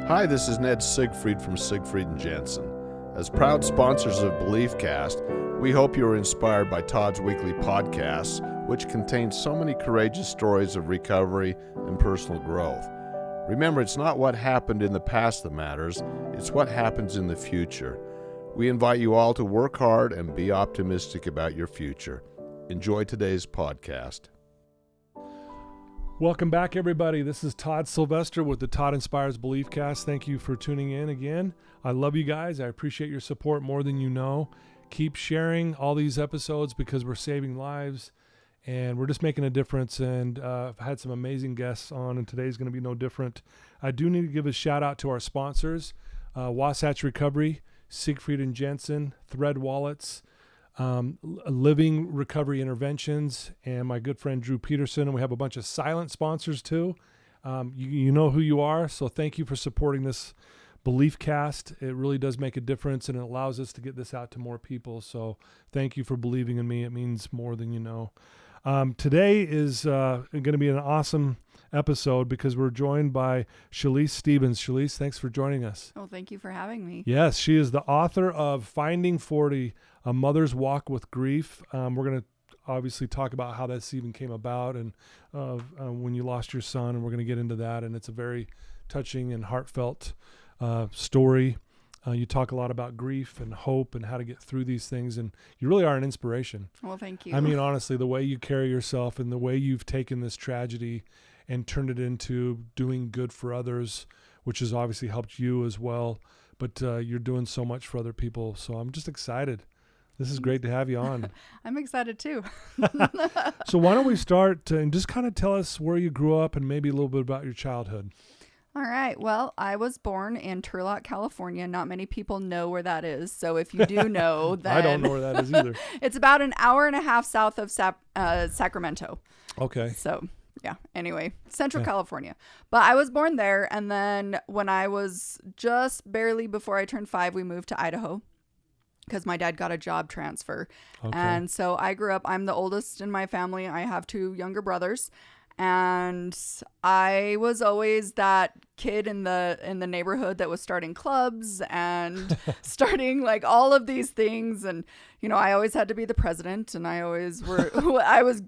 Hi, this is Ned Siegfried from Siegfried and Jensen. As proud sponsors of BeliefCast, we hope you are inspired by Todd's weekly podcasts, which contain so many courageous stories of recovery and personal growth. Remember, it's not what happened in the past that matters, it's what happens in the future. We invite you all to work hard and be optimistic about your future. Enjoy today's podcast. Welcome back, everybody. This is Todd Sylvester with the Todd Inspires BeliefCast. Thank you for tuning in again. I love you guys. I appreciate your support more than you know. Keep sharing all these episodes because we're saving lives and we're just making a difference. And I've had some amazing guests on, and today's going to be no different. I do need to give a shout out to our sponsors, Wasatch Recovery, Siegfried and Jensen, Thread Wallets, Living Recovery Interventions, and my good friend Drew Peterson. And we have a bunch of silent sponsors too. You know who you are, so thank you for supporting this BeliefCast. It really does make a difference, and it allows us to get this out to more people. So thank you for believing in me. It means more than you know. Today is going to be an awesome episode because we're joined by Chalese Stevens. Chalese, thanks for joining us. Well, thank you for having me. Yes, she is the author of Finding 40, A Mother's Walk with Grief. We're going to obviously talk about how this even came about and when you lost your son, and we're going to get into that. And it's a very touching and heartfelt story. You talk a lot about grief and hope and how to get through these things, and you really are an inspiration. Well, thank you. I mean, honestly, the way you carry yourself and the way you've taken this tragedy and turned it into doing good for others, which has obviously helped you as well. But you're doing so much for other people. So I'm just excited. This is great to have you on. I'm excited too. So why don't we start and just kind of tell us where you grew up and maybe a little bit about your childhood. All right. Well, I was born in Turlock, California. Not many people know where that is. So if you do know, then I don't know where that is either. It's about an hour and a half south of Sacramento. Okay. So yeah, anyway, Central California. But I was born there. And then when I was just barely before I turned 5, we moved to Idaho because my dad got a job transfer. Okay. And so I grew up, I'm the oldest in my family. I have 2 younger brothers. And I was always that kid in the neighborhood that was starting clubs and starting like all of these things. And, you know, I always had to be the president, and I was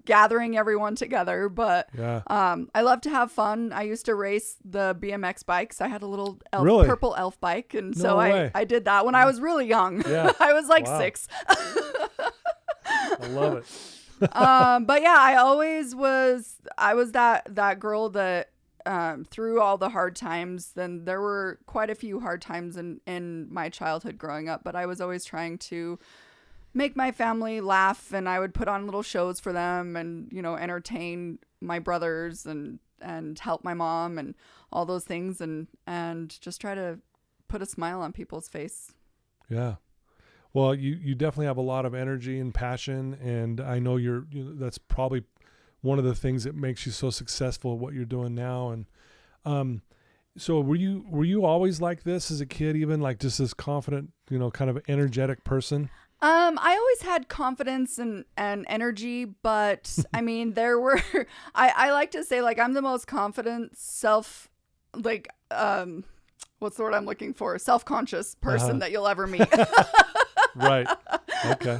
gathering everyone together. But I love to have fun. I used to race the BMX bikes. I had a little purple elf bike. And so I did that when I was really young. Yeah. I was like 6. I love it. But yeah, I was that girl that through all the hard times. Then there were quite a few hard times in my childhood growing up, but I was always trying to make my family laugh, and I would put on little shows for them and, you know, entertain my brothers and help my mom and all those things and just try to put a smile on people's face. Yeah. Well, you definitely have a lot of energy and passion, and I know that's probably one of the things that makes you so successful at what you're doing now. And so were you always like this as a kid, even like just this confident, you know, kind of energetic person? I always had confidence and energy, but I mean, there were I like to say, like, I'm the most confident what's the word I'm looking for? Self-conscious person that you'll ever meet. Right. Okay.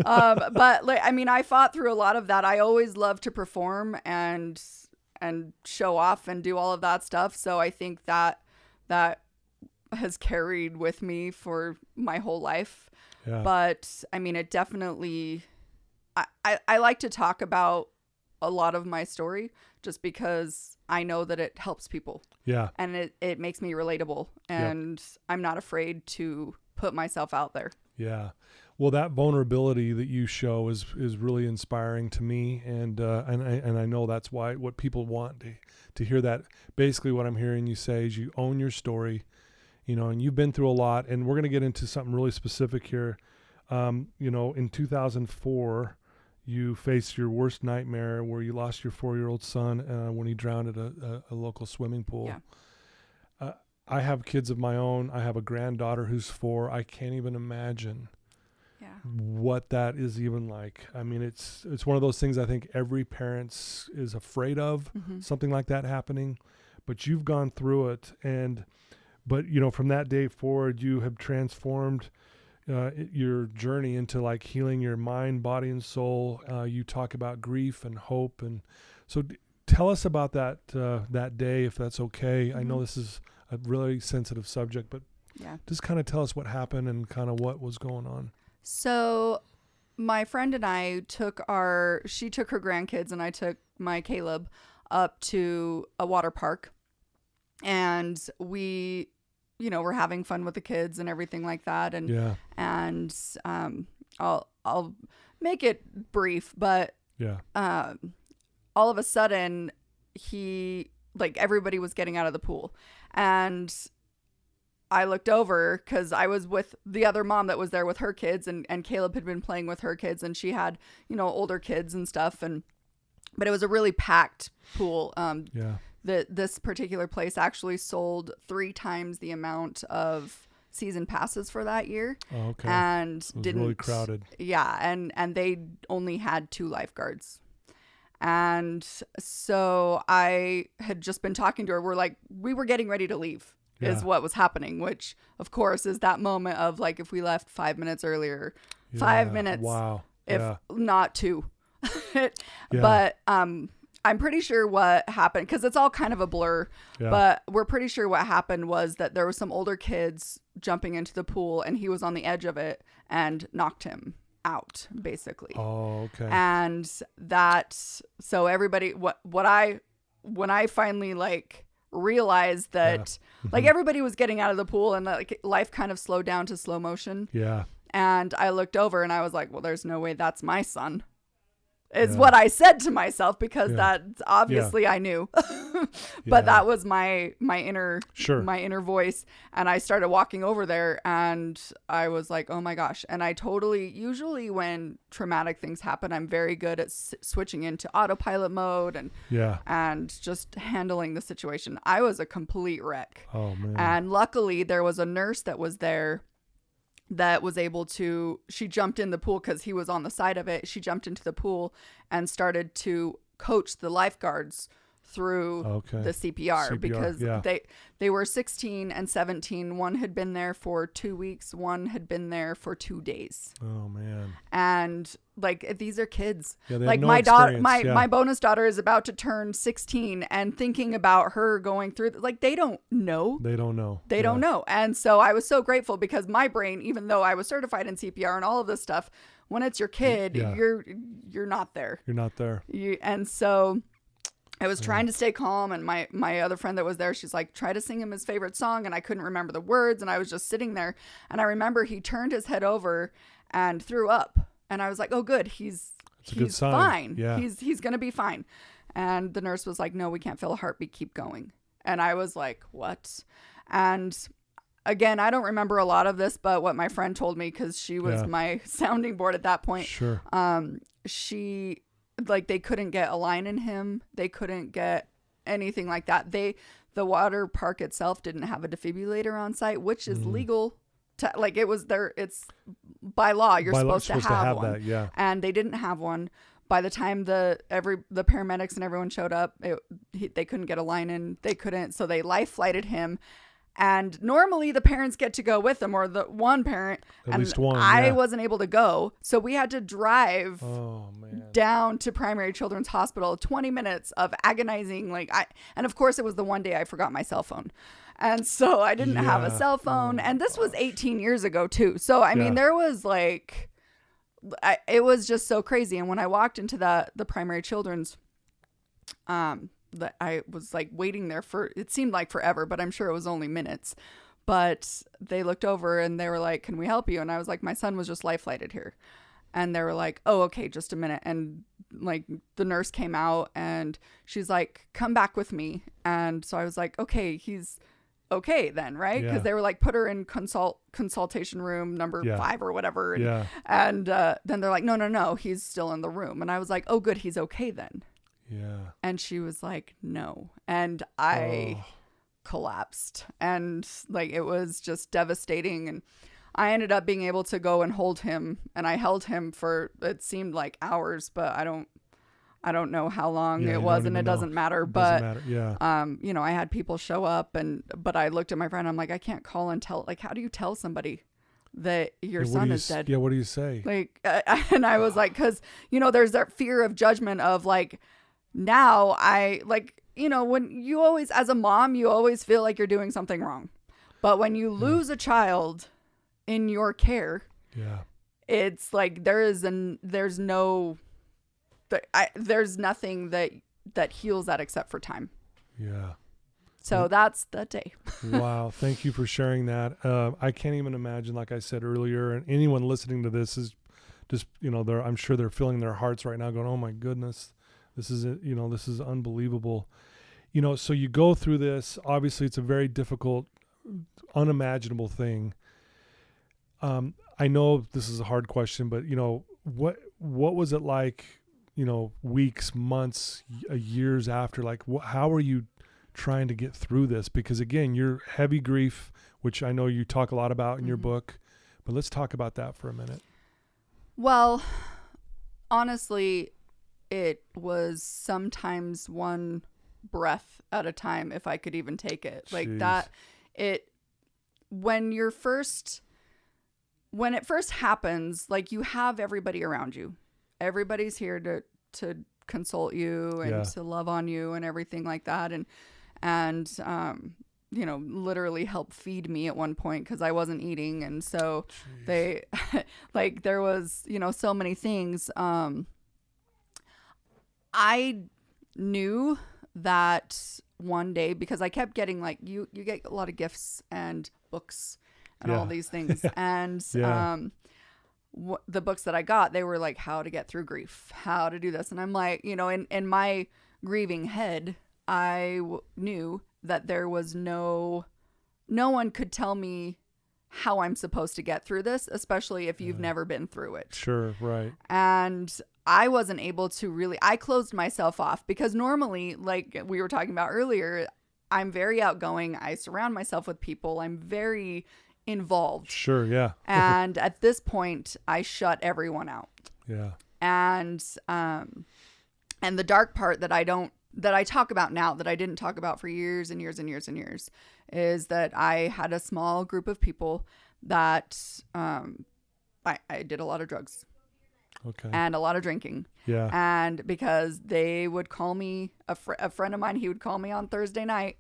But like, I mean, I fought through a lot of that. I always loved to perform and show off and do all of that stuff. So I think that has carried with me for my whole life. Yeah. But I mean, it definitely, I like to talk about a lot of my story just because I know that it helps people. Yeah. And it makes me relatable, and I'm not afraid to put myself out there. Yeah. Well, that vulnerability that you show is really inspiring to me. And I know that's what people want to hear. That basically what I'm hearing you say is you own your story, you know, and you've been through a lot, and we're going to get into something really specific here. You know, in 2004, you faced your worst nightmare where you lost your 4-year-old son when he drowned at a local swimming pool. Yeah. I have kids of my own. I have a granddaughter who's 4. I can't even imagine what that is even like. I mean, it's one of those things I think every parent is afraid of, something like that happening. But you've gone through it. And But, from that day forward, you have transformed your journey into like healing your mind, body, and soul. You talk about grief and hope. And so tell us about that day, if that's okay. I know this is a really sensitive subject, but just kind of tell us what happened and kind of what was going on. So my friend and I she took her grandkids and I took my Caleb up to a water park, and we, we're having fun with the kids and everything like that. And, I'll make it brief, but, all of a sudden everybody was getting out of the pool, and I looked over because I was with the other mom that was there with her kids, and Caleb had been playing with her kids, and she had, older kids and stuff. But it was a really packed pool. This particular place actually sold 3 times the amount of season passes for that year. Oh, okay. And it was really crowded. Yeah. And they only had 2 lifeguards. And so I had just been talking to her. We were getting ready to leave. Is what was happening, which of course is that moment of like, if we left 5 minutes earlier, 5 minutes, if not 2. But I'm pretty sure what happened, because it's all kind of a blur, but we're pretty sure what happened was that there were some older kids jumping into the pool, and he was on the edge of it and knocked him out, basically. Oh, okay. And so everybody, when I finally realized that everybody was getting out of the pool, and life kind of slowed down to slow motion. Yeah. And I looked over and I was like, well, there's no way that's my son. Is what I said to myself, because that's obviously I knew, but that was my inner voice. And I started walking over there, and I was like, oh my gosh. And I usually when traumatic things happen, I'm very good at switching into autopilot mode and just handling the situation. I was a complete wreck. Oh man. And luckily there was a nurse that was there that was able to, she jumped in the pool because he was on the side of it. She jumped into the pool and started to coach the lifeguards through the CPR because they were 16 and 17. One had been there for 2 weeks. One had been there for 2 days. Oh man. And these are kids. No my daughter, my bonus daughter is about to turn 16, and thinking about her going through, they don't know. They don't know. And so I was so grateful, because my brain, even though I was certified in CPR and all of this stuff, when it's your kid, you're not there. You're not there. And so I was trying to stay calm, and my other friend that was there, she's like, try to sing him his favorite song, and I couldn't remember the words, and I was just sitting there, and I remember he turned his head over and threw up, and I was like, oh good, he's fine. He's gonna be fine. And the nurse was like, no, we can't feel a heartbeat, keep going. And I was like, what? And again, I don't remember a lot of this, but what my friend told me, because she was my sounding board at that point. Sure. She, they couldn't get a line in him. They couldn't get anything like that. The water park itself didn't have a defibrillator on site, which is legal. It was there. It's by law. You're supposed to have one. That, yeah. And they didn't have one. By the time the paramedics and everyone showed up, they couldn't get a line in. They couldn't. So they life flighted him. And normally the parents get to go with them, or the one parent. At least one. I wasn't able to go. So we had to drive down to Primary Children's Hospital, 20 minutes of agonizing. And of course it was the one day I forgot my cell phone. And so I didn't have a cell phone. And this was 18 years ago too. So, I mean, there was it was just so crazy. And when I walked into the Primary Children's, that I was waiting there for, it seemed like forever, but I'm sure it was only minutes. But they looked over and they were like, can we help you? And I was like, my son was just life flighted here. And they were like, oh, okay, just a minute. And the nurse came out and she's like, come back with me. And so I was like, okay, he's okay then, right? Because they were like, put her in consultation room number 5 or whatever. And then they're like, no, he's still in the room. And I was like, oh, good, he's okay then. Yeah. And she was like, no. And I collapsed. And it was just devastating. And I ended up being able to go and hold him. And I held him for, it seemed like hours, but I don't I don't know how long Yeah, it you was, don't and it even know. doesn't matter. Doesn't But matter. Yeah. you know, I had people show up, but I looked at my friend. I'm like, I can't call and tell. Like, how do you tell somebody that your Yeah, son is dead? Yeah. What do you say? Like, and I was like, because you know, there's that fear of judgment of like, now I like, you know, when you always, as a mom, you always feel like you're doing something wrong, but when you lose a child in your care, Yeah. it's like there's nothing that heals that except for time. Yeah. So that's the day. Wow. Thank you for sharing that. I can't even imagine, like I said earlier, and anyone listening to this is just, you know, I'm sure they're filling their hearts right now going, oh my goodness, this is, you know, this is unbelievable. You know, so you go through this, obviously it's a very difficult, unimaginable thing. I know this is a hard question, but you know, what was it like, you know, weeks, months, years after, like how are you trying to get through this? Because again, you're heavy grief, which I know you talk a lot about in your book, but let's talk about that for a minute. Well, honestly, it was sometimes one breath at a time, if I could even take it. Jeez. Like that, when it first happens, like you have everybody around you. Everybody's here to console you and to love on you and everything like that. And you know, literally help feed me at one point because I wasn't eating. And so they, like, there was, you know, so many things. I knew that one day, because I kept getting like, you get a lot of gifts and books and all these things. And the books that I got, they were like how to get through grief, how to do this. And I'm like, you know, in my grieving head, I knew that there was no one could tell me how I'm supposed to get through this, especially if you've never been through it. Sure, right. And I wasn't able to I closed myself off, because normally, like we were talking about earlier, I'm very outgoing. I surround myself with people. I'm very involved. Sure, yeah. And at this point, I shut everyone out. Yeah. And the dark part that I talk about now, that I didn't talk about for years and years and years and years, is that I had a small group of people that I did a lot of drugs. Okay. And a lot of drinking. Yeah. And because they would call me, a friend of mine, he would call me on Thursday night,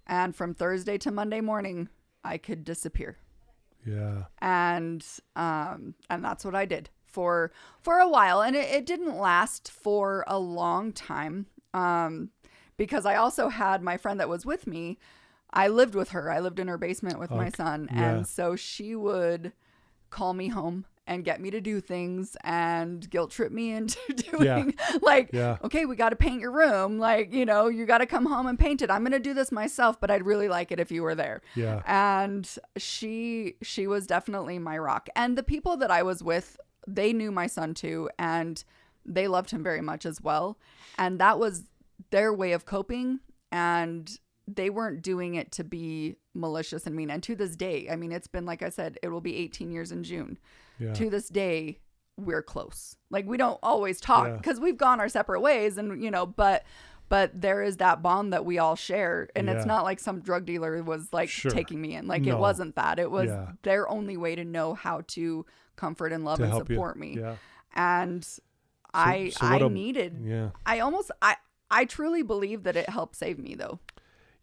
and from Thursday to Monday morning, I could disappear. Yeah. And that's what I did for a while. And it didn't last for a long time. Because I also had my friend that was with me. I lived with her. I lived in her basement with my son. Yeah. And so she would call me home and get me to do things and guilt trip me into doing okay, we got to paint your room. Like, you know, you got to come home and paint it. I'm going to do this myself, but I'd really like it if you were there. Yeah. And she was definitely my rock. And the people that I was with, they knew my son too, and they loved him very much as well. And that was their way of coping. And they weren't doing it to be malicious and mean. And to this day, I mean, it's been, like I said, it will be 18 years in June. Yeah. To this day, we're close. Like, we don't always talk because we've gone our separate ways, and, you know, but there is that bond that we all share. And it's not like some drug dealer was like taking me in. Like, it wasn't that. It was their only way to know how to comfort and love and support me. Yeah. And I truly believe that it helped save me, though.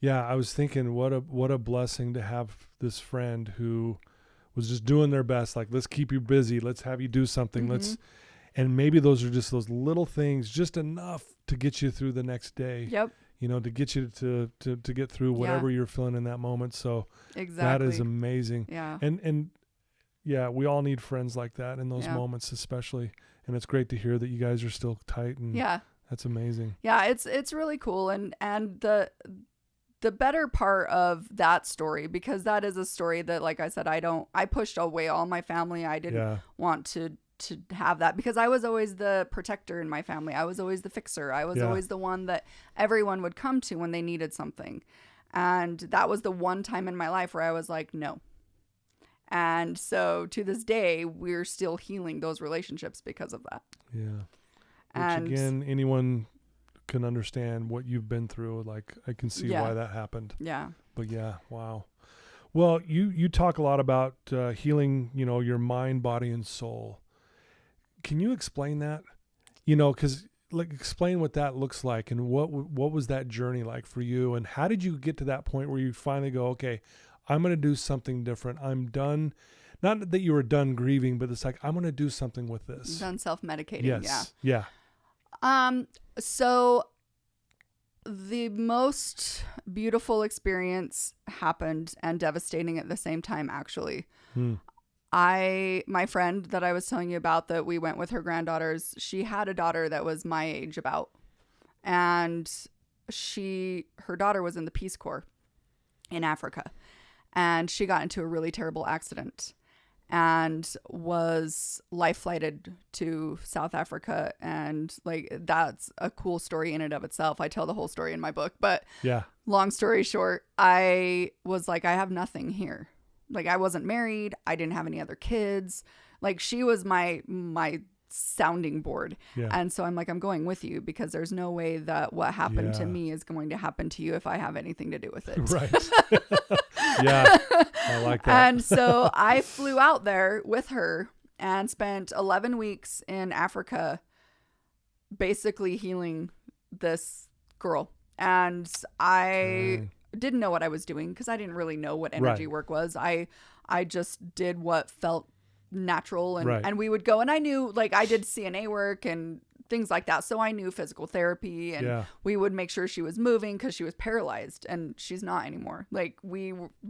Yeah, I was thinking what a blessing to have this friend who was just doing their best. Like, let's keep you busy. Let's have you do something. Mm-hmm. And maybe those are just those little things, just enough to get you through the next day. Yep. You know, to get you to get through whatever you're feeling in that moment. So that is amazing. Yeah. And yeah, we all need friends like that in those moments, especially. And it's great to hear that you guys are still tight. And that's amazing. Yeah, it's really cool. And the better part of that story, because that is a story that, like I said, I pushed away all my family. I didn't want to have that, because I was always the protector in my family. I was always the fixer. I was always the one that everyone would come to when they needed something. And that was the one time in my life where I was like, no. And so to this day, we're still healing those relationships because of that. Yeah. And again, anyone can understand what you've been through. Like, I can see why that happened. Yeah. But yeah, wow. Well, you talk a lot about healing, your mind, body, and soul. Can you explain that? Because explain what that looks like, and what was that journey like for you, and how did you get to that point where you finally go, okay, I'm going to do something different. I'm done. Not that you were done grieving, but it's like, I'm going to do something with this. Done self-medicating. Yes. Yeah. So the most beautiful experience happened and devastating at the same time, actually. My friend that I was telling you about, that we went with her granddaughters, she had a daughter that was my age about, and her daughter was in the Peace Corps in Africa, and she got into a really terrible accident and was life flighted to South Africa. And that's a cool story in and of itself. I tell the whole story in my book, but yeah, long story short, I was like, I have nothing here. I wasn't married. I didn't have any other kids. She was my sounding board. Yeah. And so I'm like, I'm going with you, because there's no way that what happened to me is going to happen to you if I have anything to do with it. Right. Yeah. I like that. And so I flew out there with her and spent 11 weeks in Africa, basically healing this girl. And I didn't know what I was doing, because I didn't really know what energy work was. I just did what felt natural, and we would go, and I knew, I did CNA work and things like that, so I knew physical therapy, and we would make sure she was moving, because she was paralyzed, and she's not anymore.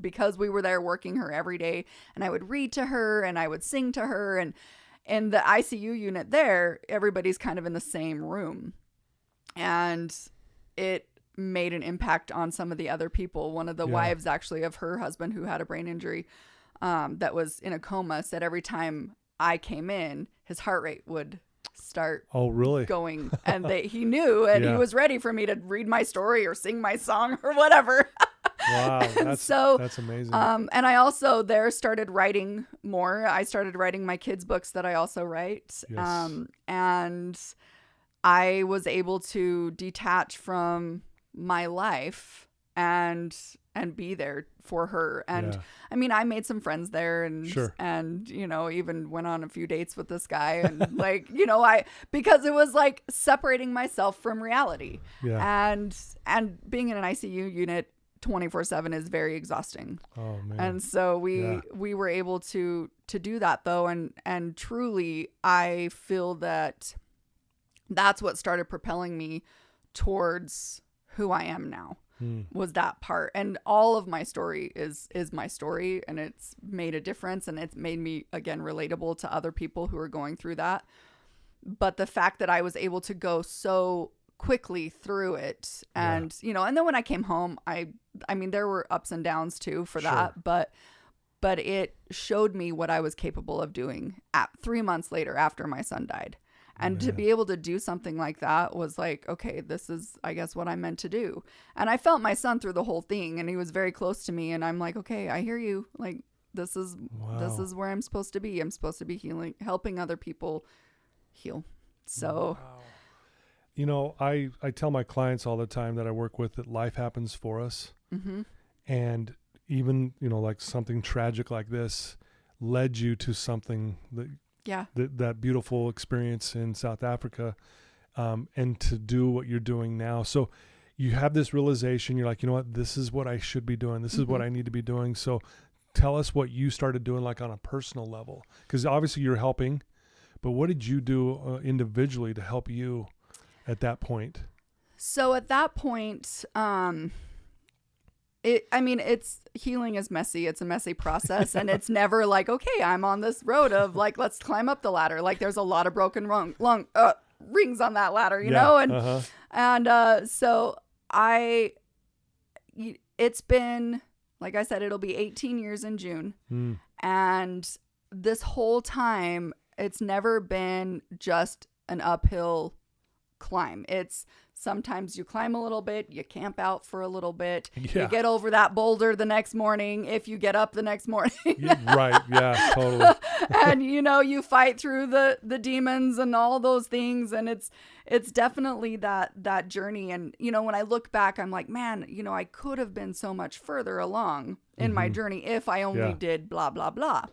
Because we were there working her every day, and I would read to her and I would sing to her, and in the ICU unit there, everybody's kind of in the same room, and it made an impact on some of the other people. One of the wives, actually, of her husband, who had a brain injury, that was in a coma, said every time I came in, his heart rate would start going, and he knew, and he was ready for me to read my story or sing my song or whatever. Wow. That's amazing. And I also there started writing more. I started writing my kids' books that I also write. Yes. And I was able to detach from my life and be there for her. And I mean, I made some friends there, and and even went on a few dates with this guy, and because it was separating myself from reality. And being in an ICU unit 24/7 is very exhausting. Oh man. And so we were able to do that, though, and truly I feel that that's what started propelling me towards who I am now. Was that part. And all of my story is my story, and it's made a difference, and it's made me, again, relatable to other people who are going through that. But the fact that I was able to go so quickly through it, and and then when I came home, I mean there were ups and downs too for that, but it showed me what I was capable of doing 3 months later, after my son died. And to be able to do something like that was okay, this is, I guess, what I'm meant to do. And I felt my son through the whole thing, and he was very close to me, and I'm like, okay, I hear you. This is where I'm supposed to be. I'm supposed to be healing, helping other people heal. So, I tell my clients all the time that I work with that life happens for us. Mm-hmm. And even, something tragic like this led you to something that beautiful experience in South Africa, and to do what you're doing now. So you have this realization, you're like, you know what, this is what I should be doing. This is what I need to be doing. So tell us what you started doing, on a personal level, because obviously you're helping, but what did you do individually to help you at that point? So at that point, it's healing is messy. It's a messy process, and it's never okay, I'm on this road of let's climb up the ladder. There's a lot of broken rings on that ladder, you know? And, so it's been, like I said, it'll be 18 years in June. And this whole time, it's never been just an uphill climb. It's Sometimes you climb a little bit, you camp out for a little bit, Yeah. you get over that boulder the next morning if you get up the next morning. Right. Yeah, totally. And you fight through the demons and all those things, and it's definitely that journey. And when I look back, I'm like, man, I could have been so much further along in my journey if I only did blah blah blah.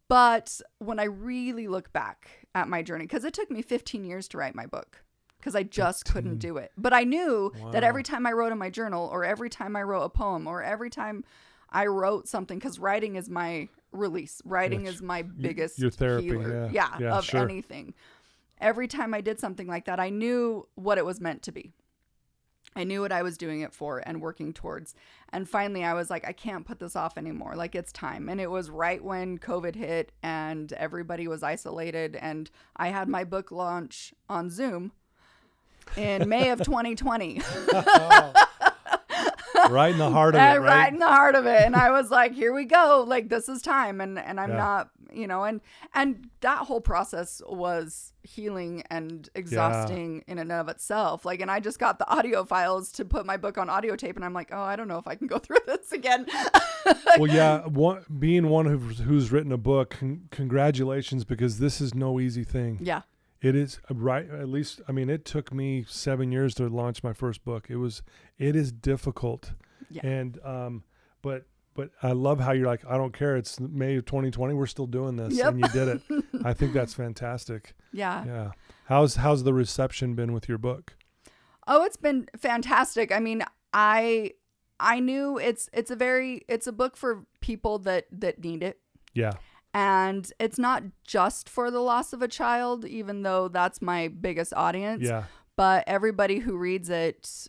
But when I really look back at my journey, because it took me 15 years to write my book, because I just couldn't do it. But I knew that every time I wrote in my journal, or every time I wrote a poem, or every time I wrote something, because writing is my release. Writing is my biggest your therapy, healer. Of anything. Every time I did something like that, I knew what it was meant to be. I knew what I was doing it for and working towards. And finally, I was like, I can't put this off anymore. Like, it's time. And it was right when COVID hit and everybody was isolated. And I had my book launch on Zoom in May of 2020. Right in the heart of it, right? Right in the heart of it. And I was like, here we go. Like, this is time. And I'm not, and that whole process was healing and exhausting in and of itself. Like, and I just got the audio files to put my book on audio tape. And I'm like, oh, I don't know if I can go through this again. Well, yeah. Being one who's written a book, congratulations, because this is no easy thing. Yeah. It is, right. At least, I mean, it took me 7 years to launch my first book. It is difficult. Yeah. And, but I love how you're like, I don't care. It's May of 2020. We're still doing this. Yep. And you did it. I think that's fantastic. Yeah. Yeah. How's the reception been with your book? Oh, it's been fantastic. I mean, I knew it's a book for people that need it. Yeah. And it's not just for the loss of a child, even though that's my biggest audience. Yeah. But everybody who reads it,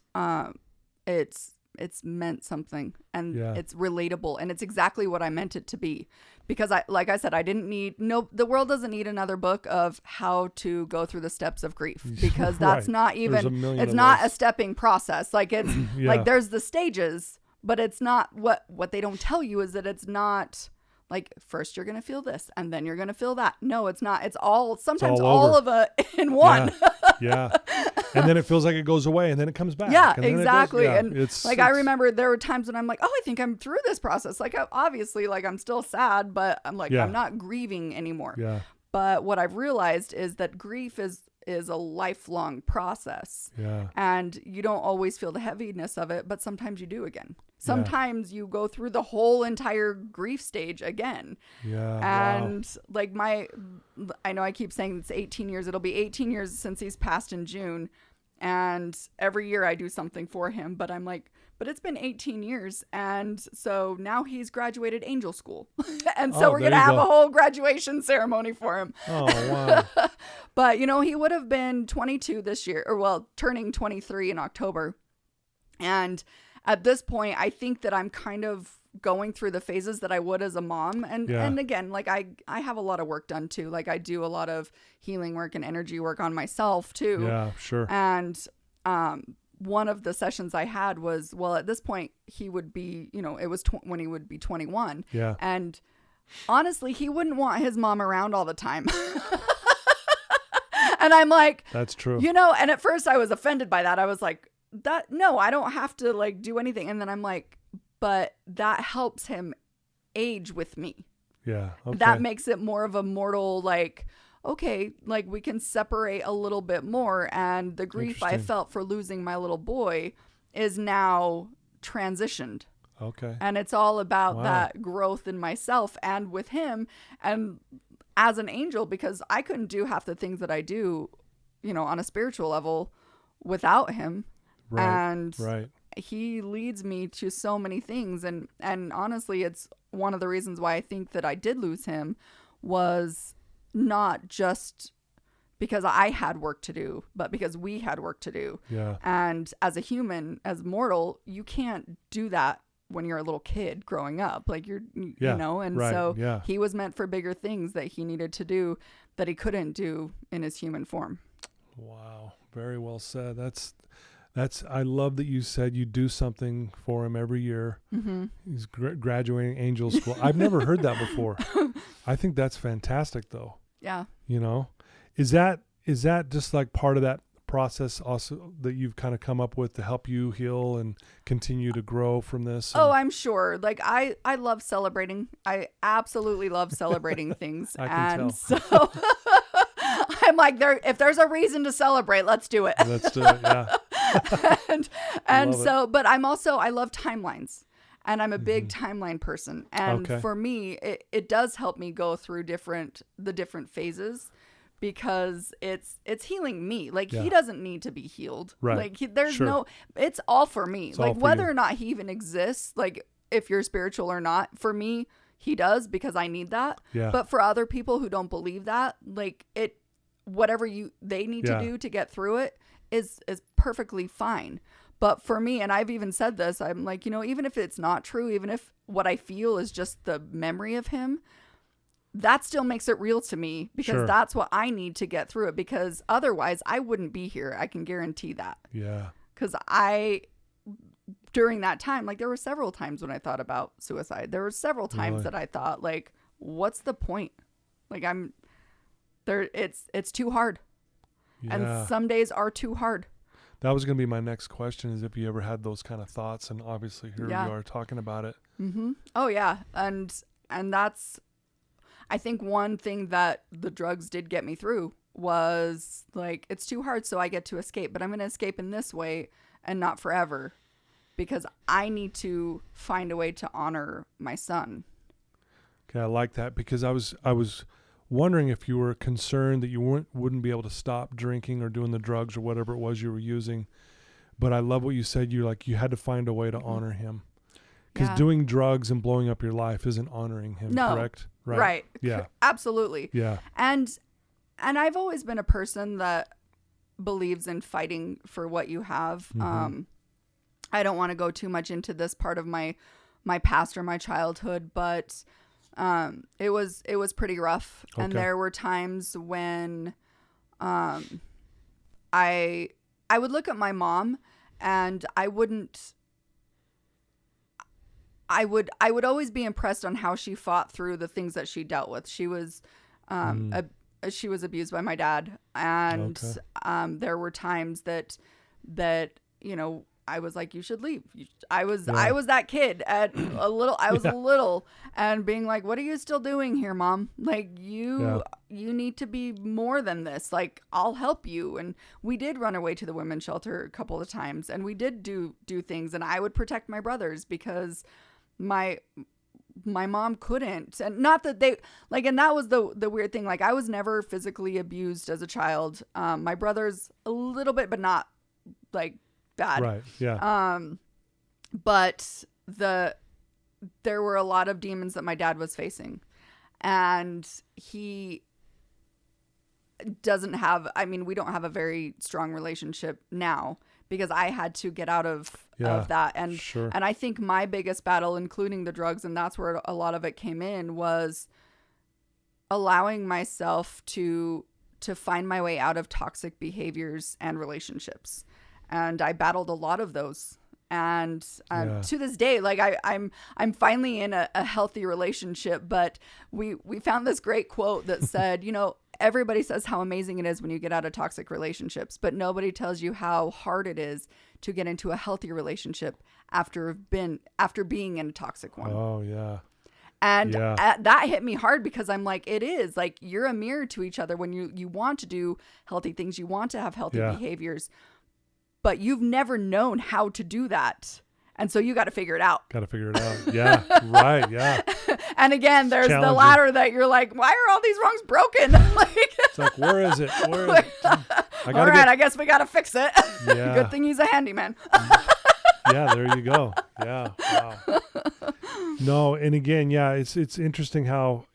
it's meant something, and it's relatable, and it's exactly what I meant it to be. Because like I said, the world doesn't need another book of how to go through the steps of grief, because that's not even, it's not a stepping process. Like, it's like, there's the stages, but it's not what they don't tell you is that it's not like, first you're going to feel this and then you're going to feel that. No, it's not. It's sometimes all of it in one. Yeah. And then it feels like it goes away and then it comes back. Yeah, and exactly. And it's I remember there were times when I'm like, oh, I think I'm through this process. Like, obviously, like, I'm still sad, but I'm like, I'm not grieving anymore. Yeah. But what I've realized is that grief is a lifelong process. Yeah. And you don't always feel the heaviness of it, but sometimes you do again. Sometimes you go through the whole entire grief stage again. Yeah. And like I know I keep saying it's 18 years. It'll be 18 years since he's passed in June. And every year I do something for him, but I'm like, but it's been 18 years. And so now he's graduated angel school. And so we're going to have a whole graduation ceremony for him. Oh, wow. But, he would have been 22 this year, turning 23 in October. And at this point, I think that I'm kind of going through the phases that I would as a mom. And again, like, I have a lot of work done too. Like, I do a lot of healing work and energy work on myself too. Yeah, sure. And one of the sessions I had was, at this point he would be, it was when he would be 21. Yeah. And honestly, he wouldn't want his mom around all the time. And I'm like, that's true. And at first I was offended by that. I was like, no, I don't have to like do anything. And then I'm like, but that helps him age with me. Yeah. Okay. That makes it more of a mortal, like, okay, like, we can separate a little bit more. And the grief I felt for losing my little boy is now transitioned. Okay. And it's all about that growth in myself and with him and as an angel, because I couldn't do half the things that I do, on a spiritual level without him. Right. And he leads me to so many things. And honestly, it's one of the reasons why I think that I did lose him was not just because I had work to do, but because we had work to do. Yeah. And as a human, as mortal, you can't do that when you're a little kid growing up. Like, so he was meant for bigger things that he needed to do that he couldn't do in his human form. Wow. Very well said. I love that you said you do something for him every year. Mm-hmm. He's graduating angel school. I've never heard that before. I think that's fantastic though. Yeah. Is that just like part of that process also that you've kind of come up with to help you heal and continue to grow from this? Oh, I'm sure. Like I love celebrating. I absolutely love celebrating things. I can and tell. So I'm like, if there's a reason to celebrate, let's do it. Let's do it. Yeah. and so, but I love timelines. And I'm a big Mm-hmm. timeline person. And for me, it does help me go through the different phases, because it's healing me. Like he doesn't need to be healed. Right. Like there's it's all for me. It's like all for whether you. or not he even exists, like if you're spiritual or not, for me, he does, because I need that. Yeah. But for other people who don't believe that, like whatever they need to do to get through it is perfectly fine. But for me, and I've even said this, I'm like, even if it's not true, even if what I feel is just the memory of him, that still makes it real to me, because that's what I need to get through it, because otherwise I wouldn't be here. I can guarantee that. Yeah. Because during that time, like there were several times when I thought about suicide. There were several times that I thought, like, what's the point? Like it's too hard. Yeah. And some days are too hard. That was going to be my next question, is if you ever had those kind of thoughts, and obviously here we are talking about it. Mm-hmm. Oh yeah. And that's, I think one thing that the drugs did get me through was like, it's too hard, so I get to escape, but I'm going to escape in this way and not forever, because I need to find a way to honor my son. Okay. I like that, because I was wondering if you were concerned that you wouldn't be able to stop drinking or doing the drugs or whatever it was you were using. But I love what you said. You had to find a way to honor him, because doing drugs and blowing up your life isn't honoring him. No. Correct? Right. Yeah. Absolutely. Yeah. And I've always been a person that believes in fighting for what you have. Mm-hmm. I don't want to go too much into this part of my past or my childhood, but it was pretty rough. Okay. And there were times when I would look at my mom, and I would always be impressed on how she fought through the things that she dealt with. She was she was abused by my dad, and there were times that I was like, you should leave. I was that kid at a little and being like, what are you still doing here, Mom? Like you need to be more than this. Like, I'll help you. And we did run away to the women's shelter a couple of times, and we did do things, and I would protect my brothers, because my mom couldn't. And not that they like, and that was the weird thing. Like, I was never physically abused as a child. My brothers a little bit, but not like bad. Right. Yeah. But there were a lot of demons that my dad was facing, and he doesn't have, we don't have a very strong relationship now, because I had to get out of that. And, and I think my biggest battle, including the drugs, and that's where a lot of it came in, was allowing myself to find my way out of toxic behaviors and relationships. And I battled a lot of those. And to this day, like I'm finally in a healthy relationship. But we found this great quote that said, everybody says how amazing it is when you get out of toxic relationships, but nobody tells you how hard it is to get into a healthy relationship after being in a toxic one. Oh yeah. And that hit me hard, because I'm like, it is like, you're a mirror to each other when you want to do healthy things, you want to have healthy behaviors, but you've never known how to do that. And so you got to figure it out. Yeah. Right. Yeah. And again, there's the ladder that you're like, why are all these rungs broken? It's like, where is it? I guess we got to fix it. Yeah. Good thing he's a handyman. Yeah. There you go. Yeah. Wow. No. And again, it's interesting how,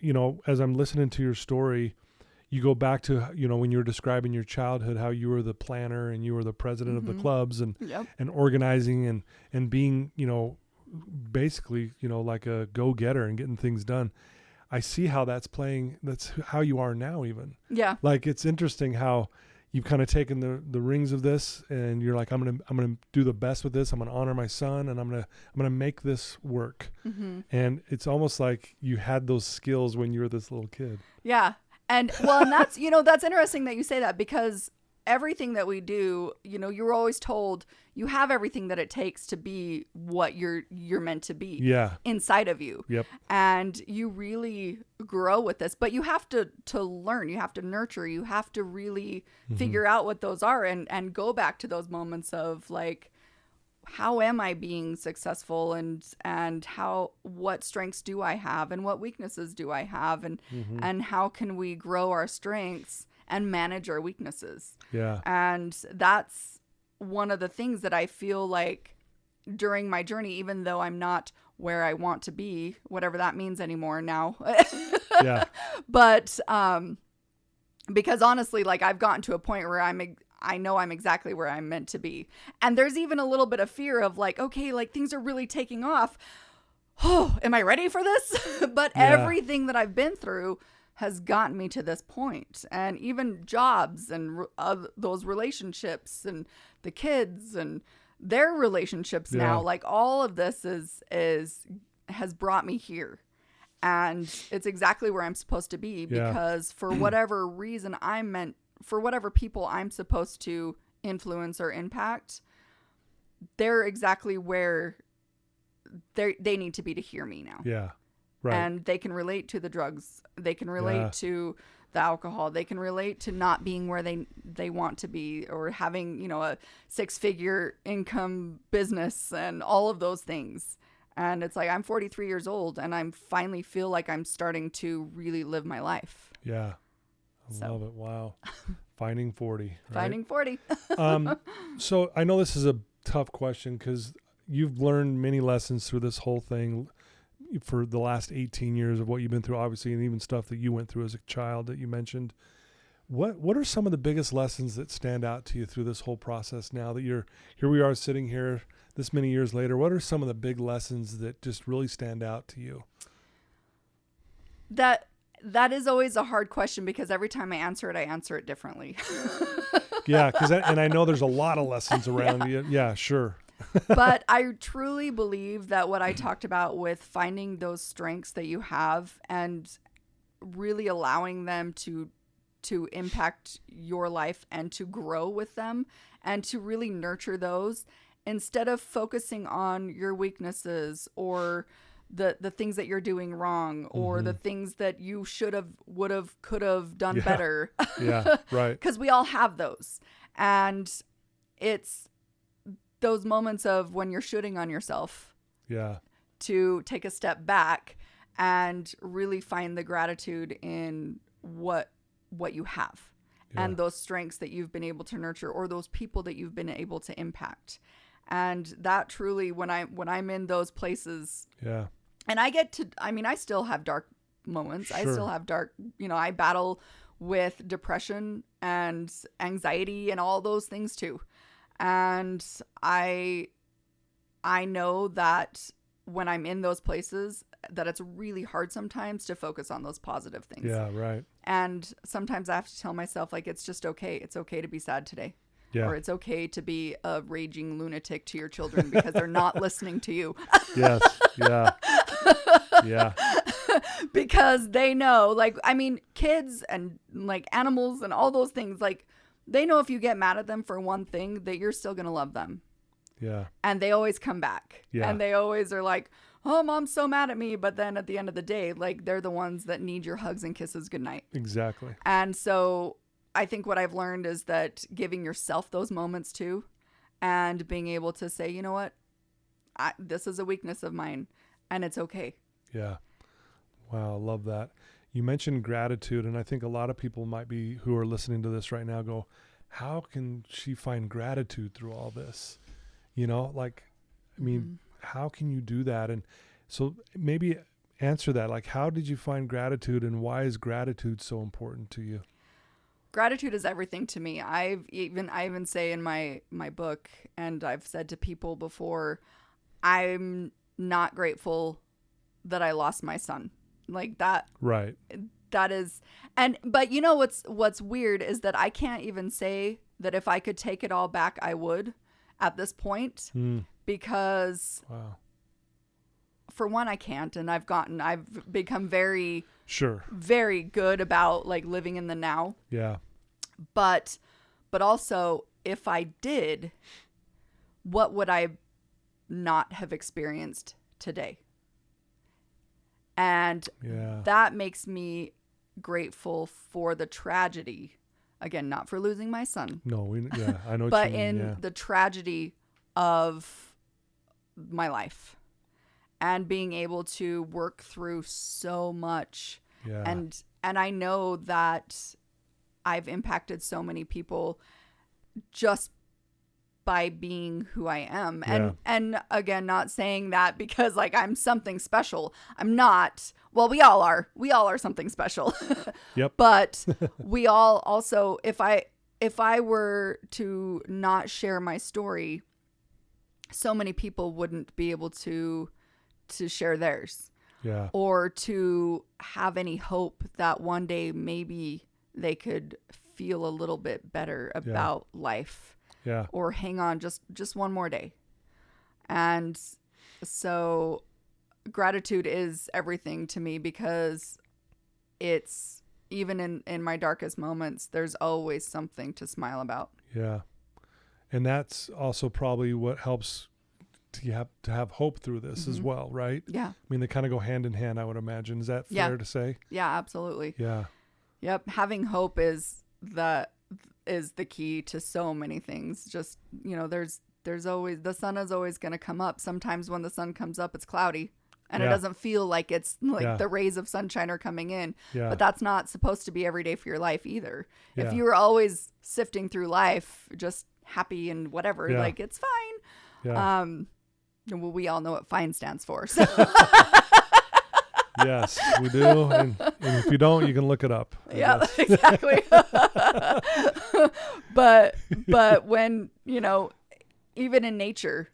as I'm listening to your story, you go back to, when you were describing your childhood, how you were the planner and you were the president of the clubs and organizing and being, basically, like a go-getter and getting things done. I see how that's how you are now even. Yeah. Like, it's interesting how you've kind of taken the rings of this, and you're like, I'm going to do the best with this. I'm going to honor my son, and I'm going to make this work. Mm-hmm. And it's almost like you had those skills when you were this little kid. Yeah. And that's, that's interesting that you say that, because everything that we do, you're always told you have everything that it takes to be what you're meant to be inside of you. Yep. And you really grow with this, but you have to learn, you have to nurture, you have to really figure out what those are and go back to those moments of like, how am I being successful, and what strengths do I have and what weaknesses do I have, and how can we grow our strengths and manage our weaknesses. Yeah. And that's one of the things that I feel like during my journey, even though I'm not where I want to be, whatever that means anymore now. Yeah. But because honestly, like I've gotten to a point where I know I'm exactly where I'm meant to be. And there's even a little bit of fear of like, okay, like things are really taking off. Oh, am I ready for this? But everything that I've been through has gotten me to this point. And even jobs and those relationships and the kids and their relationships now, like all of this has brought me here. And it's exactly where I'm supposed to be, because for whatever reason for whatever people I'm supposed to influence or impact, they're exactly where they need to be to hear me now. Yeah. Right. And they can relate to the drugs. They can relate to the alcohol. They can relate to not being where they want to be, or having, a 6-figure income business and all of those things. And it's like, I'm 43 years old and I finally feel like I'm starting to really live my life. Yeah. I love it. Wow. Finding 40. Right? Finding 40. So I know this is a tough question because you've learned many lessons through this whole thing for the last 18 years of what you've been through, obviously, and even stuff that you went through as a child that you mentioned. What are some of the biggest lessons that stand out to you through this whole process now that here we are sitting here this many years later? What are some of the big lessons that just really stand out to you? That is always a hard question, because every time I answer it differently. Yeah, and I know there's a lot of lessons around you. Yeah, sure. But I truly believe that what I talked about with finding those strengths that you have and really allowing them to impact your life and to grow with them and to really nurture those, instead of focusing on your weaknesses or the things that you're doing wrong, or the things that you should have, would have, could have done better. Yeah, right. Because we all have those. And it's those moments of when you're shooting on yourself. Yeah. To take a step back and really find the gratitude in what you have and those strengths that you've been able to nurture, or those people that you've been able to impact. And that truly, when I'm in those places, and I still have dark moments. Sure. I still have dark, I battle with depression and anxiety and all those things too. And I know that when I'm in those places, that it's really hard sometimes to focus on those positive things. Yeah, right. And sometimes I have to tell myself, like, it's just okay. It's okay to be sad today. Yeah. Or it's okay to be a raging lunatic to your children because they're not listening to you. Yes. Yeah. Yeah. Because they know, kids and like animals and all those things, like, they know if you get mad at them for one thing, that you're still going to love them. Yeah. And they always come back. Yeah. And they always are like, oh, mom's so mad at me. But then at the end of the day, like, they're the ones that need your hugs and kisses goodnight. Exactly. And so I think what I've learned is that giving yourself those moments too, and being able to say, you know what, this is a weakness of mine and it's okay. Yeah. Wow. I love that. You mentioned gratitude, and I think a lot of people who are listening to this right now go, how can she find gratitude through all this? How can you do that? And so maybe answer that. Like, how did you find gratitude, and why is gratitude so important to you? Gratitude is everything to me. I even say in my book, and I've said to people before, I'm not grateful that I lost my son. Like that. Right. That is, but you know what's weird is that I can't even say that if I could take it all back, I would at this point, because for one, I can't, and I've become very good about like living in the now. Yeah. But but also if I did, what would I not have experienced today? And that makes me grateful for the tragedy. Again, not for losing my son. No, I know what but you mean. in the tragedy of my life and being able to work through so much. Yeah. And I know that I've impacted so many people just by being who I am. And again, not saying that because like I'm something special. I'm not. Well, we all are. We all are something special. Yep. But we all also, if I were to not share my story, so many people wouldn't be able to share theirs. Yeah. Or to have any hope that one day maybe they could feel a little bit better about life. Yeah. Or hang on just one more day. And so gratitude is everything to me, because it's even in my darkest moments, there's always something to smile about. Yeah. And that's also probably what helps to have hope through this as well, right? Yeah. I mean, they kind of go hand in hand, I would imagine. Is that fair to say? Yeah, absolutely. Yeah. Yep. Having hope is the key to so many things. Just, there's always, the sun is always going to come up. Sometimes when the sun comes up, it's cloudy and it doesn't feel like it's like the rays of sunshine are coming in, but that's not supposed to be every day for your life either. If you were always sifting through life, just happy and whatever, like it's fine. Yeah. Well, we all know what FINE stands for. So. Yes, we do. And if you don't, you can look it up. Yeah, exactly. But when, even in nature,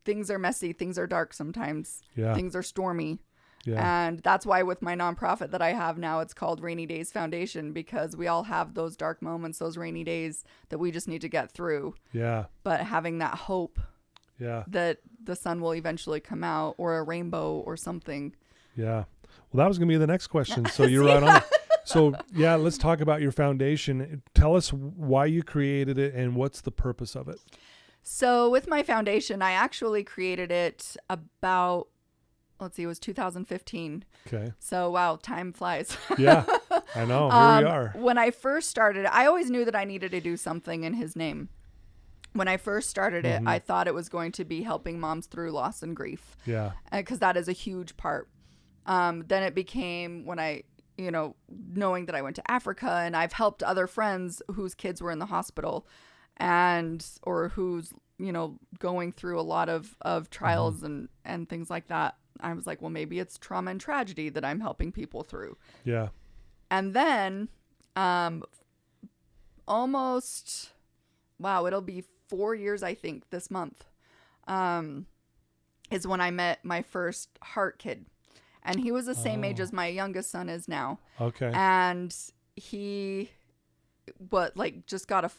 things are messy, things are dark sometimes. Yeah. Things are stormy. Yeah. And that's why with my nonprofit that I have now, it's called Rainy Days Foundation, because we all have those dark moments, those rainy days that we just need to get through. Yeah. But having that hope that the sun will eventually come out, or a rainbow or something. Yeah. Well, that was going to be the next question. So you're right on. So let's talk about your foundation. Tell us why you created it and what's the purpose of it. So with my foundation, I actually created it about, it was 2015. Okay. So, wow, time flies. Yeah, I know. Here we are. When I first started, I always knew that I needed to do something in his name. When I first started it, I thought it was going to be helping moms through loss and grief. Yeah. Because that is a huge part. Then it became when I, knowing that I went to Africa, and I've helped other friends whose kids were in the hospital or who's, going through a lot of trials and things like that. I was like, well, maybe it's trauma and tragedy that I'm helping people through. Yeah. And then almost, it'll be 4 years, I think, this month, is when I met my first heart kid. And he was the same age as my youngest son is now. Okay. And he just got a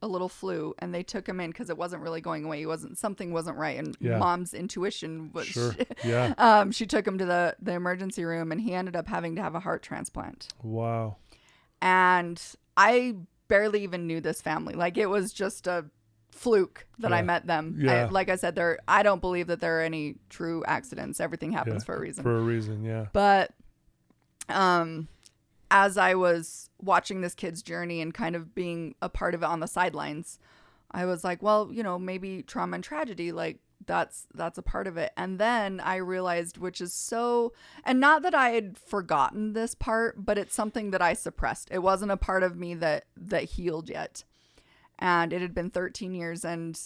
little flu, and they took him in because it wasn't really going away. Something wasn't right. And mom's intuition was, she took him to the emergency room, and he ended up having to have a heart transplant. Wow. And I barely even knew this family. Like, it was just a fluke that I met them. Yeah. Like I said, I don't believe that there are any true accidents. Everything happens for a reason. For a reason, yeah. But as I was watching this kid's journey and kind of being a part of it on the sidelines, I was like, well, maybe trauma and tragedy, like that's a part of it. And then I realized, which is so, and not that I had forgotten this part, but it's something that I suppressed. It wasn't a part of me that healed yet. And it had been 13 years. And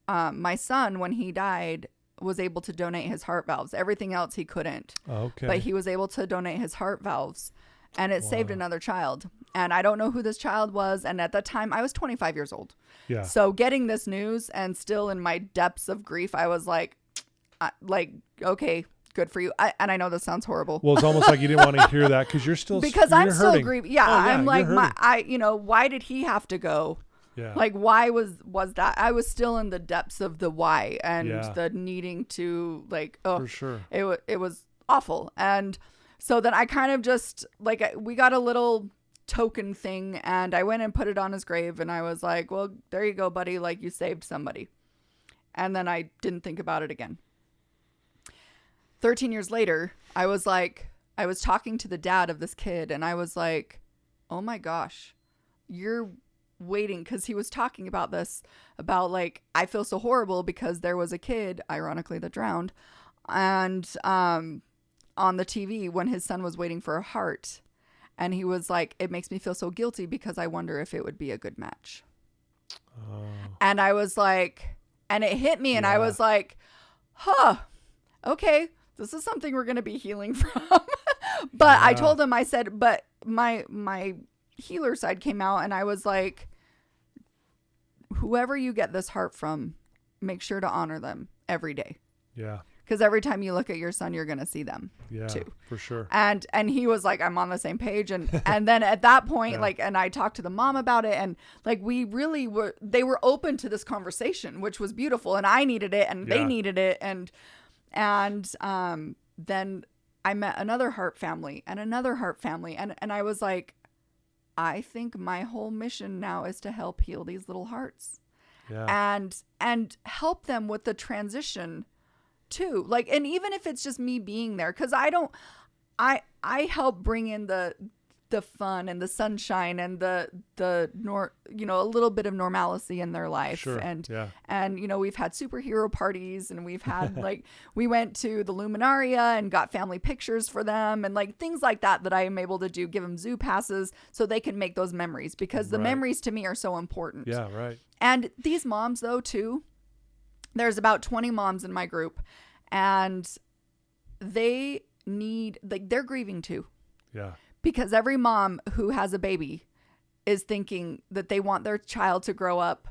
my son, when he died, was able to donate his heart valves. Everything else he couldn't. Okay. But he was able to donate his heart valves. And it saved another child. And I don't know who this child was. And at that time, I was 25 years old. Yeah. So getting this news and still in my depths of grief, I was like, okay, good for you. And I know this sounds horrible. Well, it's almost like you didn't want to hear that because you're still because I'm still hurting. grieving. Yeah, I'm like, why did he have to go? Yeah. Like, why was that? I was still in the depths of the why and the needing to, like, for sure. It was awful. And so then I kind of just, like, we got a little token thing, and I went and put it on his grave, and I was like, well, there you go, buddy. Like, you saved somebody. And then I didn't think about it again. 13 years later, I was talking to the dad of this kid, and I was like, oh my gosh, you're waiting, because he was talking about this, about like, I feel so horrible because there was a kid, ironically, that drowned, and on the TV when his son was waiting for a heart, and he was like, it makes me feel so guilty because I wonder if it would be a good match. And I was like, and it hit me, and I was like, okay, this is something we're going to be healing from. But I told him, I said, but my healer side came out, and I was like, whoever you get this heart from, make sure to honor them every day. Yeah. Because every time you look at your son, you're going to see them too. For sure. And he was like, I'm on the same page. And then at that point, like, and I talked to the mom about it, and like, we really they were open to this conversation, which was beautiful. And I needed it, and they needed it. And then I met another heart family and another heart family. And I was like, I think my whole mission now is to help heal these little hearts and help them with the transition too. Like, and even if it's just me being there, because I help bring in the fun and the sunshine and a little bit of normalcy in their life. Sure. And we've had superhero parties, and we've had like, we went to the Luminaria and got family pictures for them, and like things like that I am able to do, give them zoo passes so they can make those memories, because the memories to me are so important. Yeah. Right. And these moms though too, there's about 20 moms in my group, and they need, like, they're grieving too. Yeah. Because every mom who has a baby is thinking that they want their child to grow up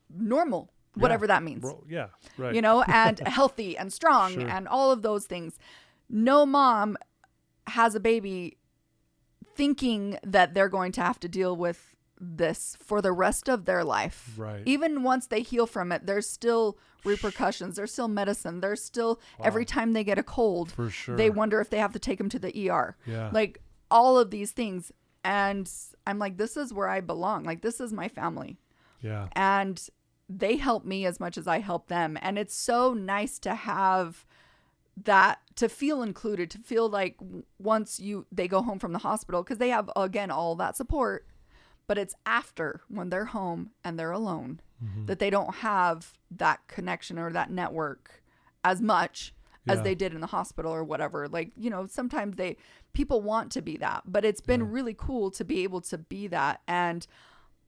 normal, whatever that means. Yeah, right. And healthy and strong and all of those things. No mom has a baby thinking that they're going to have to deal with this for the rest of their life. Right. Even once they heal from it, there's still repercussions. There's still medicine. There's still every time they get a cold, for sure, they wonder if they have to take them to the ER. Yeah. Like all of these things. And I'm like, this is where I belong. Like, this is my family. Yeah. And they help me as much as I help them. And it's so nice to have that, to feel included, to feel like once they go home from the hospital, because they have, again, all that support. But it's after, when they're home and they're alone, that they don't have that connection or that network as much as they did in the hospital or whatever. Like, sometimes people want to be that, but it's been really cool to be able to be that. And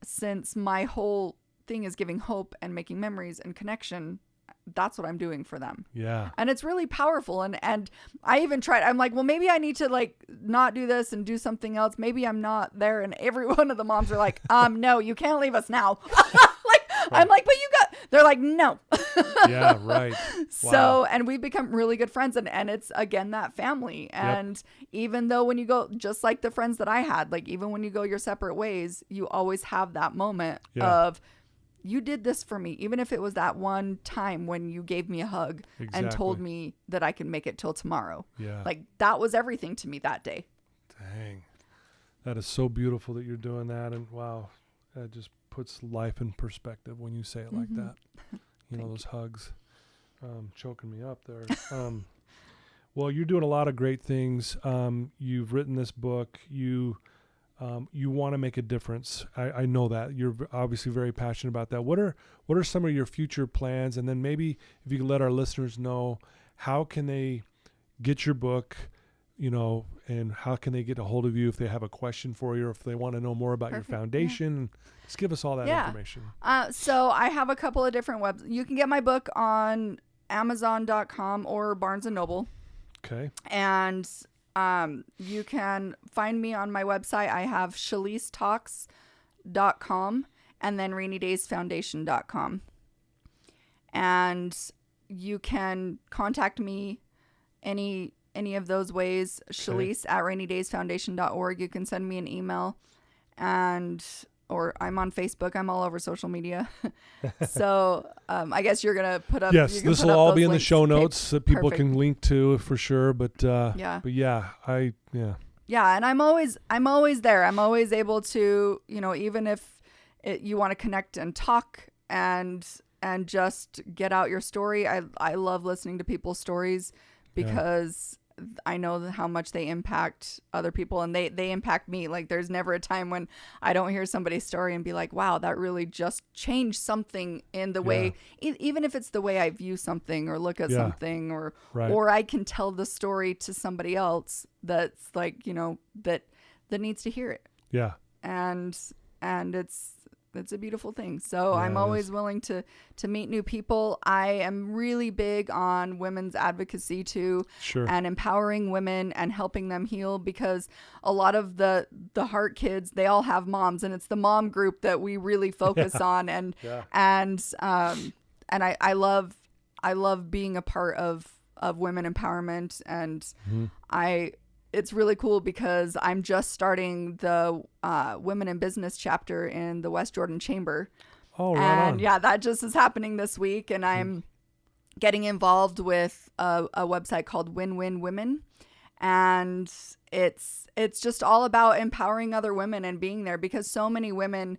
since my whole thing is giving hope and making memories and connection, that's what I'm doing for them. Yeah. And it's really powerful. And I even tried, I'm like, well, maybe I need to like not do this and do something else. Maybe I'm not there. And every one of the moms are like, no, you can't leave us now. I'm like, but they're like, no. Yeah, right. So, and we've become really good friends, and it's again, that family. And even though when you go, just like the friends that I had, like even when you go your separate ways, you always have that moment of, you did this for me, even if it was that one time when you gave me a hug and told me that I can make it till tomorrow. Yeah. Like that was everything to me that day. Dang. That is so beautiful that you're doing that. And wow, that just puts life in perspective when you say it like that. Those hugs, choking me up there. Well, you're doing a lot of great things. You've written this book. You want to make a difference. I know that you're obviously very passionate about that. What are some of your future plans? And then maybe if you could let our listeners know, how can they get your book, and how can they get a hold of you if they have a question for you, or if they want to know more about your foundation? Just give us all that information. So I have a couple of different webs. You can get my book on Amazon.com or Barnes & Noble. Okay. And you can find me on my website. I have chalesetalks.com and then rainydaysfoundation.com. And you can contact me any of those ways. Chalese at rainydaysfoundation.org. You can send me an email, or I'm on Facebook. I'm all over social media. So I guess you're going to put up. Yes, this will all be in the show notes that people can link to for sure. But Yeah, and I'm always there. I'm always able to, even if you want to connect and talk and just get out your story. I love listening to people's stories because I know how much they impact other people, and they impact me. Like, there's never a time when I don't hear somebody's story and be like, wow, that really just changed something in the way, even if it's the way I view something or look at something, or I can tell the story to somebody else that's like, that needs to hear it. Yeah. And it's a beautiful thing. So I'm always willing to meet new people. I am really big on women's advocacy too, and empowering women and helping them heal, because a lot of the heart kids, they all have moms, and it's the mom group that we really focus on. And I love being a part of women empowerment, and it's really cool because I'm just starting the Women in Business chapter in the West Jordan Chamber. Oh, right on. Yeah, that just is happening this week. And I'm getting involved with a website called Win-Win Women. And it's just all about empowering other women and being there, because so many women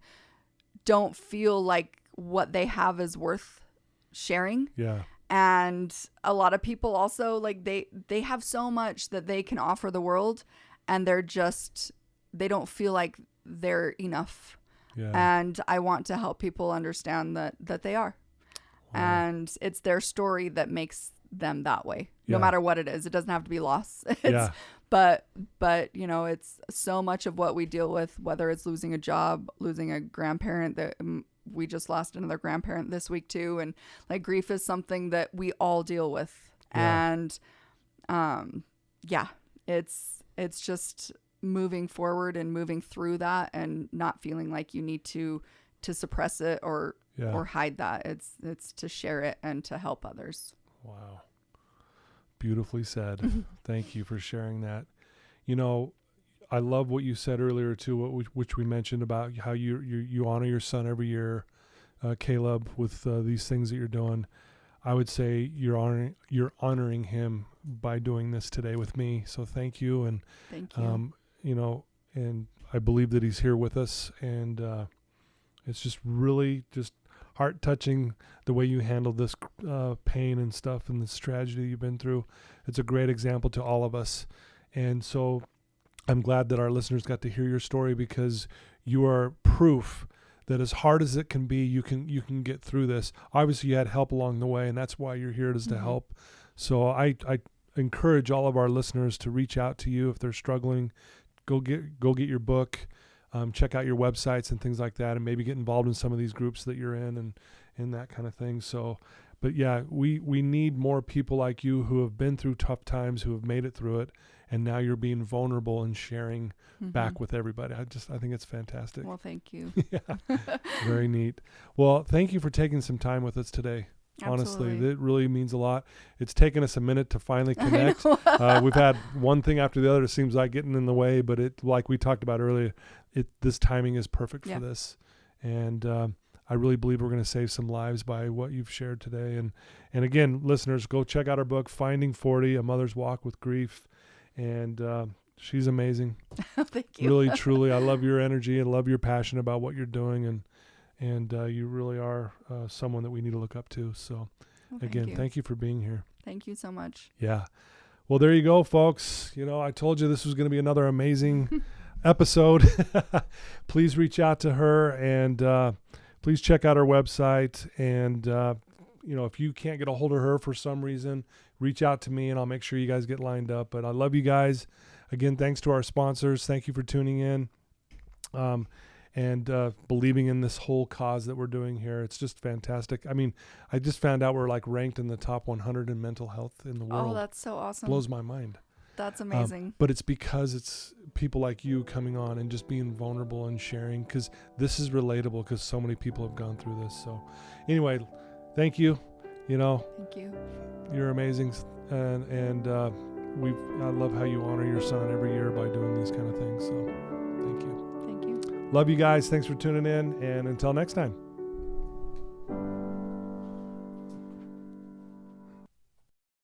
don't feel like what they have is worth sharing. Yeah. And a lot of people also, like, they have so much that they can offer the world, and they don't feel like they're enough. Yeah. And I want to help people understand that they are. Wow. And it's their story that makes them that way, no matter what it is. It doesn't have to be loss. But it's so much of what we deal with, whether it's losing a job, losing a grandparent. That we just lost another grandparent this week too. And like, grief is something that we all deal with. And it's just moving forward and moving through that, and not feeling like you need to suppress it or hide that. It's to share it and to help others. Wow. Beautifully said. Thank you for sharing that. I love what you said earlier too, which we mentioned about how you honor your son every year, Caleb, with these things that you're doing. I would say you're honoring him by doing this today with me. So thank you. And thank you. And I believe that he's here with us, and it's just really just heart touching the way you handled this pain and stuff, and this tragedy you've been through. It's a great example to all of us. And so I'm glad that our listeners got to hear your story, because you are proof that as hard as it can be, you can get through this. Obviously, you had help along the way, and that's why you're here, is to help. So I encourage all of our listeners to reach out to you if they're struggling. Go get your book, check out your websites and things like that, and maybe get involved in some of these groups that you're in and that kind of thing. So, but yeah, we need more people like you who have been through tough times, who have made it through it. And now you're being vulnerable and sharing back with everybody. I think it's fantastic. Well, thank you. Very neat. Well, thank you for taking some time with us today. Absolutely. Honestly, it really means a lot. It's taken us a minute to finally connect. We've had one thing after the other. It seems like getting in the way, but like we talked about earlier, this timing is perfect for this. And I really believe we're going to save some lives by what you've shared today. And again, listeners, go check out our book, Finding 40, A Mother's Walk with Grief. And she's amazing. Thank you. Really, truly, I love your energy and love your passion about what you're doing, and you really are someone that we need to look up to. So, thank you for being here. Thank you so much. Yeah. Well, there you go, folks. I told you this was going to be another amazing episode. Please reach out to her, and please check out our website. And if you can't get a hold of her for some reason, reach out to me and I'll make sure you guys get lined up. But I love you guys. Again, thanks to our sponsors. Thank you for tuning in and believing in this whole cause that we're doing here. It's just fantastic. I mean, I just found out we're like ranked in the top 100 in mental health in the world. Oh, that's so awesome. Blows my mind. That's amazing. But it's because it's people like you coming on and just being vulnerable and sharing, because this is relatable, because so many people have gone through this. So anyway, thank you. Thank you. You're amazing, and I love how you honor your son every year by doing these kind of things. So, thank you. Thank you. Love you guys. Thanks for tuning in, and until next time.